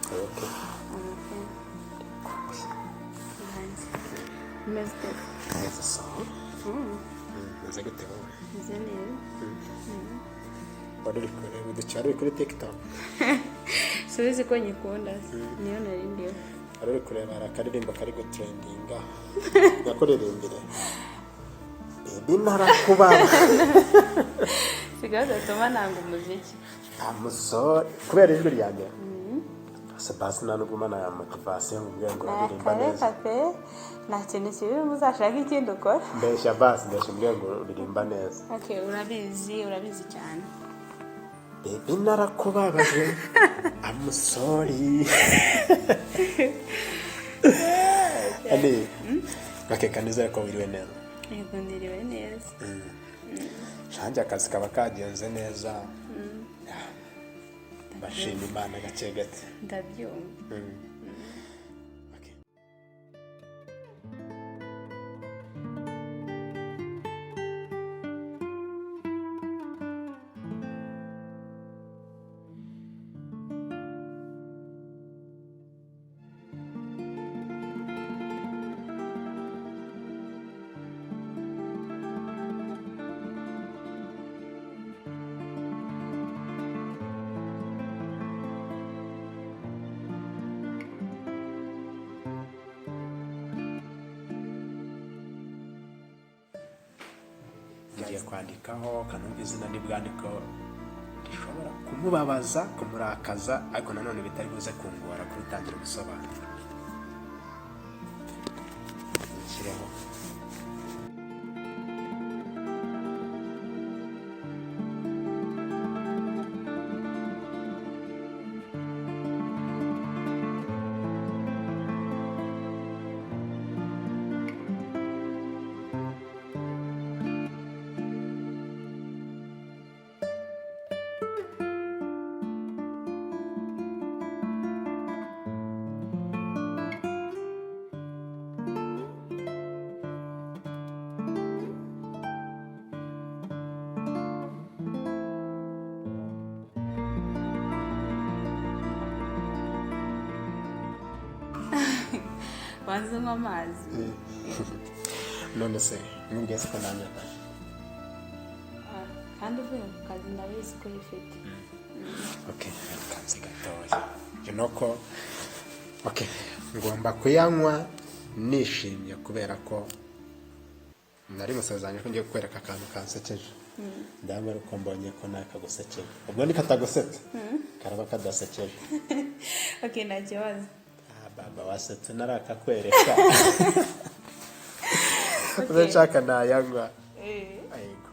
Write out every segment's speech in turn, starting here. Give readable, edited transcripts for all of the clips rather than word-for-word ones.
Okay. Mezde. Neza sawa. Neza gute wowe? Neza neza. Wari uri kuri TikTok. Subizi ko nyikunda. Niyo nari ndiyo. Wari uri kureba akaririmbo kari gutrendinga. Gakorerembere. Baby narakubaba. Sigaza tuma nanga umuziki. Amusore kubera ijwi ryanjye. Sebasi nanuguma na motivation ngubwo uririmba neza. Nta kintu kibi muzashaka ikindi ukora. Mbesha basi ndashimwe ngo uririmba neza. Okay, urabizi cyane. Baby narakubabaje. I'm sorry. Ani. Okay, kanizera ko wiriwe neza. Yego ndiriwe neza. Shanje akazi kaba kagenze neza. Bashima Imana gake gake. Ndabyumva. Okay. Ngiye kwandikaho kanumva izina n'ibwandiko rishobora kumubabaza kumurakaza ariko nanone bitari buze kungora kubitangira gusobanura. Nshyireho Wanzuma amazi. none se mwigeze ko nanyaka. Kandi uvuye ku kazi ndabizi ko yifite. Okay, kanzi gatoya. Ko okay, ngomba kuyanywa nishimye kubera ko nari musazanye ko ngiye kukwereka akantu kansekeje. Ndamwe uko mbonye ko nakagusekeje. Ubwo ni katagusetse. Karaba kadasekeje. Okay, nta kibazo. Baba wasetse narakakwereka. Urashaka nayangwa. Ayego.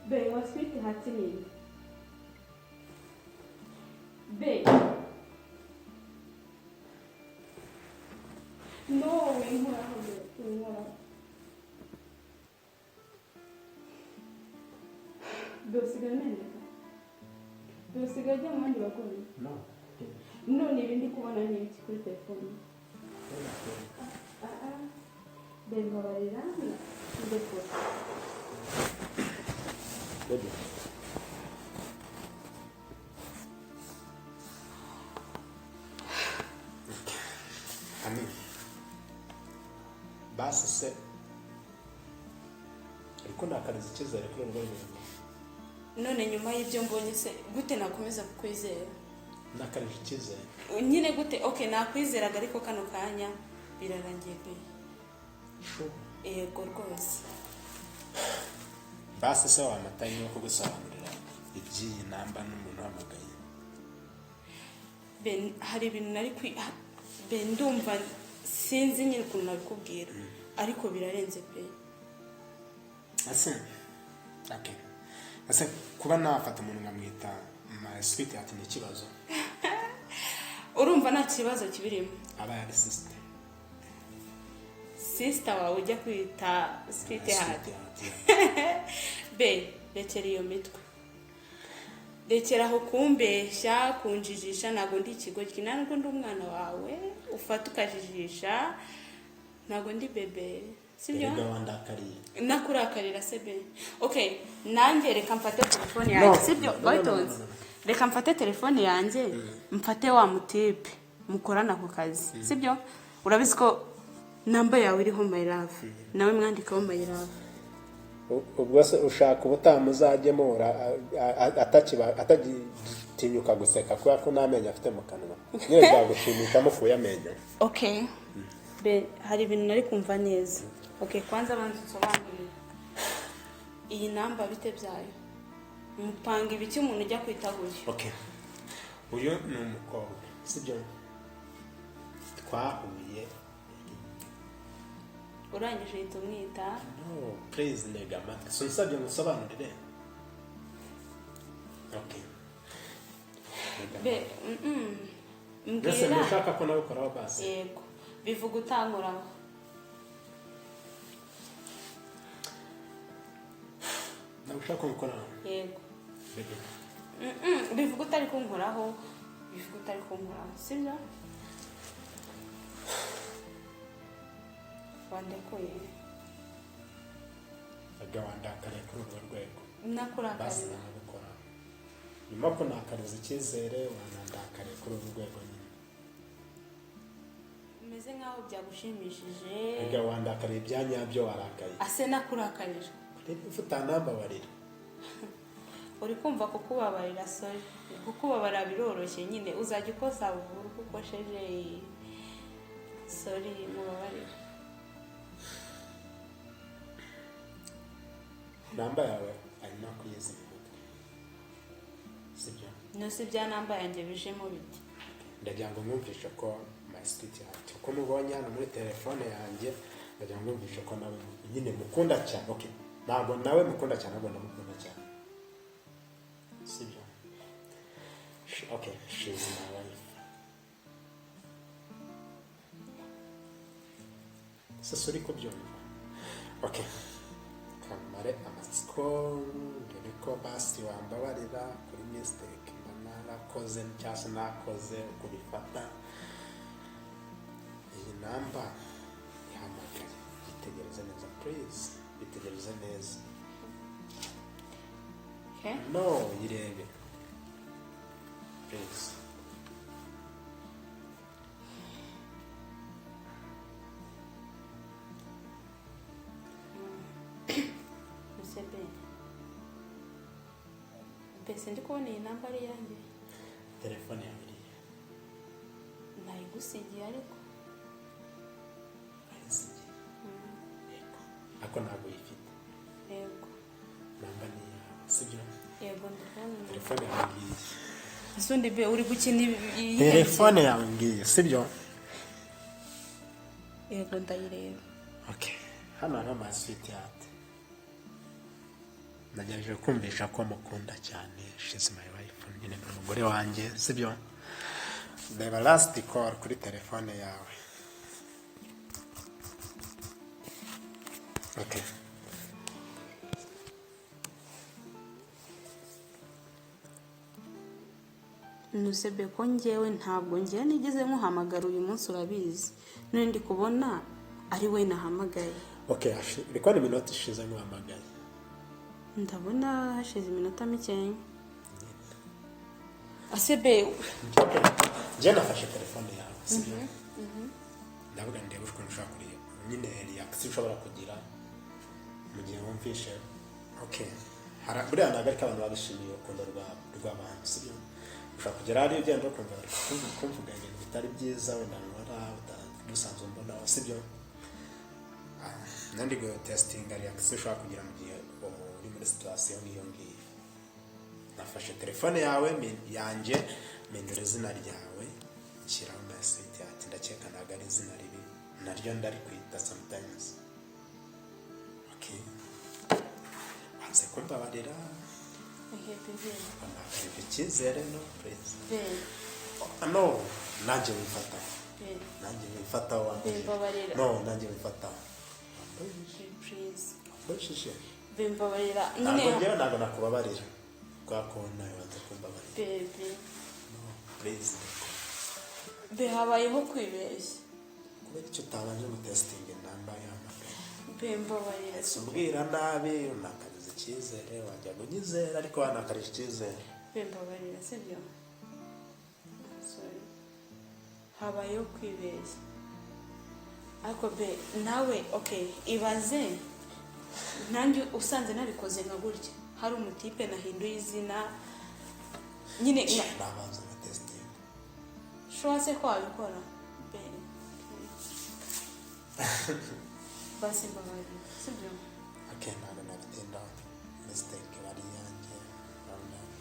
Bem, was sweet hatini. Bem. No, Inyuma. Dosigaje mwandi bakoni. No. No, nibindi kubona n'iki kuri telefone. Bem, babarira ndekora. Baby. Amin. Basi se. Ariko nakariza icyizere kuri ngo nyuma. None nyuma y'ibyo mbonye se gute nakomeza kukwizera? nakarije icyizere nyine gute okay nakwizeraga ariko kano kanya birarangiye pe yego rwose basi se wamataye no kugusobanurira iby'iyi namba n'umuntu wamagaye ben hari ibintu nari ben ndumva sinzi nyine ukuntu nabikubwira ariko birarenze pe ase okay ase kuba nafata umuntu nkamwita my sweetheart ni ikibazo urumva nta kibazo kibirimo aba yari sister wawe ujya kwita sweetheart be rekera iyo mitwe rekeraho kumbeshya kunjijisha ntago ndi ikigo ntabwo ndi umwana wawe ufata ukajijisha ntago ndi bebe sibyo nakurakarira sebe okay nanjye reka mfate telefone yanjye sibyo bayitonze reka mfate telefone yanjye mfate wa mutipe mukorana ku kazi sibyo urabizi ko namba yawe iriho my love nawe mwandikaho my love ubwo se ushaka ubutamuzajyemo atagitinyuka guseka kubera ko n'amenyo afite mu kanwa niyo byagushimisha mufuye amenyo okay be hari ibintu nari kumva neza okay kwanza banza usobanurire iyi namba bite byayo mupanga ibiki umuntu ujya kwita gutyo okay uyu ni umukobwa sibyo twahuye urangije uhita umwita no please nega amatwi sunsabye musobanurire okay be mbese ndashaka ko nawe ukoraho basi yego bivuga utankoraho nawe ushaka ko mukoraho yego bivuga utari kunkoraho bivuga utari kunkoraho sibyo wandekuye agawandakare kuri urwo rwego nakurakariye basi namubikora nyuma ko nakariza icyizere wanandakare kuri urwo rwego nyine umeze nkaho byagushimishije agawandakare ibyanyabyo warakaye ase nakurakarira ufuta nambabarira uri kumva kukubabarira sorry kukubabarira biroroshye nyine uzajya ukoza buvura kuko sheje sorry mubabarira namba yawe arimo kuyizima umutwe sibyo nose bya namba yanjye bijemo biti ndagira ngo mwumvishe ko my sweetheart uko mubonye hano muri telefone yanjye ndagira ngo mwumvishe ko nawe nyine mukunda cyane okay ntabwo nawe mukunda cyane ahubwo ndamukunda cyane sibyo okay she's my wife sasa uri kubyumva okay kamare amatsiko dore ko basi wambabarira kuri mistake narakoze cyangwa nakoze kubifata iyi namba ihamagare itegereze neza please itegereze neza okay no yirebe please pese ndi kubona iyi namba ari yanjye telefone yawe nayigusigiye ariko ayisigiye yego ako ntabwo uyifite yego namba ni yawe sibyo yego ndabona telefone yawe ngiye asundi be uri gukina telefone yawe ngiye sibyo yego ndayireba okay hano hari amaswiti yate nagerageje kumvisha ko mukunda cyane she's my wife nyine n'umugore wanjye sibyo reba last call kuri telefone yawe okay nusebe ko njyewe ntabwo njyewe nigeze nkuhamagara uyu munsi urabizi none ndi kubona ari we nahamagaye okay riko ni minota ishize nkuhamagaye ndabona hashize iminota mikeya asebe njye nafashe telefone yawe sibyo ndavuga ndebe ukuntu ushobora kureba nyine reaction ushobora kugira mu gihe wumvishe okay buriya ntabwo ariko abantu babishimiye urukundo rw'abantu sibyo ushobora kugera hariya ugenda ukumva kumvuga ibintu bitari byiza wenda nkora dusanzwe mbona sibyo nandi go testing reaction ushobora kugira mu gihe uri muri situation niyo ngiyo nafashe telefone yawe yanjye mpindura izina ryawe nshyiraho message ati ndakeka ntabwo ari izina ribi naryo ndari kwita sometimes okay wanze kumbabarira amakareba icyizere no please no nanjye wifata no nanjye wifata please bimbabarira nyine ntabwo nakubabarira kwa kona wanze kumbabarira baby no please habayeho kwibeshya kubera icyo utabanje gutestinga inamba y'amagara bimbabarira umbwira nabi unakariza icyizere wajya kunyizera ariko wanakarije icyizere bimbabarira sibyo sorry habayeho kwibeshya ariko nawe okay ibaze nanjye usanze nabikoze nka gutya hari umutipe nahinduye izina nyine nabanza na testing shose ko wabikora basi mbabarira sibyo okay ntabwo nabitinda mistake bari yanjye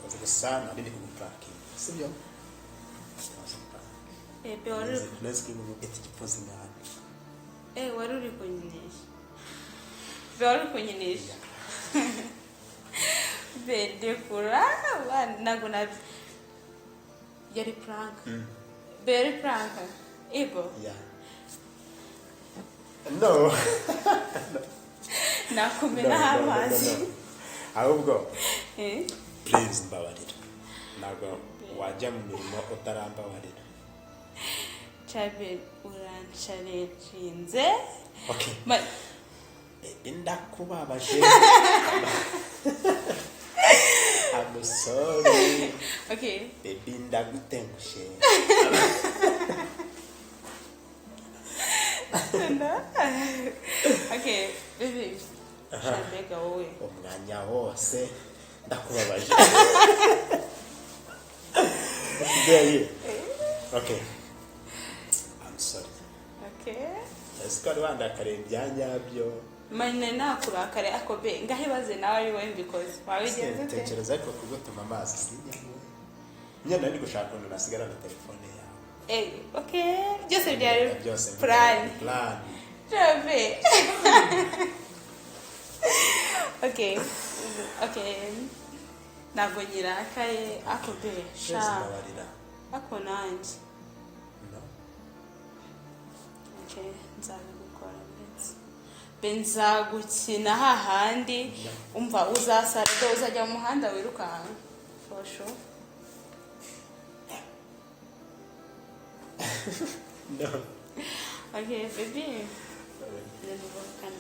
koze gusa nari ndi kugupraking sibyo wari nezi mu giti gipoze ngana wari uri kunyinisha bedekura ntabwo yari prank very prank ego no nakumena amazi ahubwo please mbabarira ntabwo wajya mu mirimo utarambabarira chabe uransharenze okay ndakubabaje I'm sorry okay baby ndagutengushe okay baby shabega wowe umwanya wose ndakubabaje okay I'm sorry okay esikari wanda kare byanyabyo mane nakurakare akobe ngahibaze nawe ari we mbikoze wabigenze ute tekereza ariko kugutuma amazi sinyawe nyana ndi gushaka umuntu nasigara na telefone yawe okay byose byari plan chabe okay ntabwo nyirakaye akobe sha ako nanjye okay nzabikora ndetse benzagukina hahandi umva uzasarga uzajya mu muhanda wirukanka for sure no okay baby let's go kan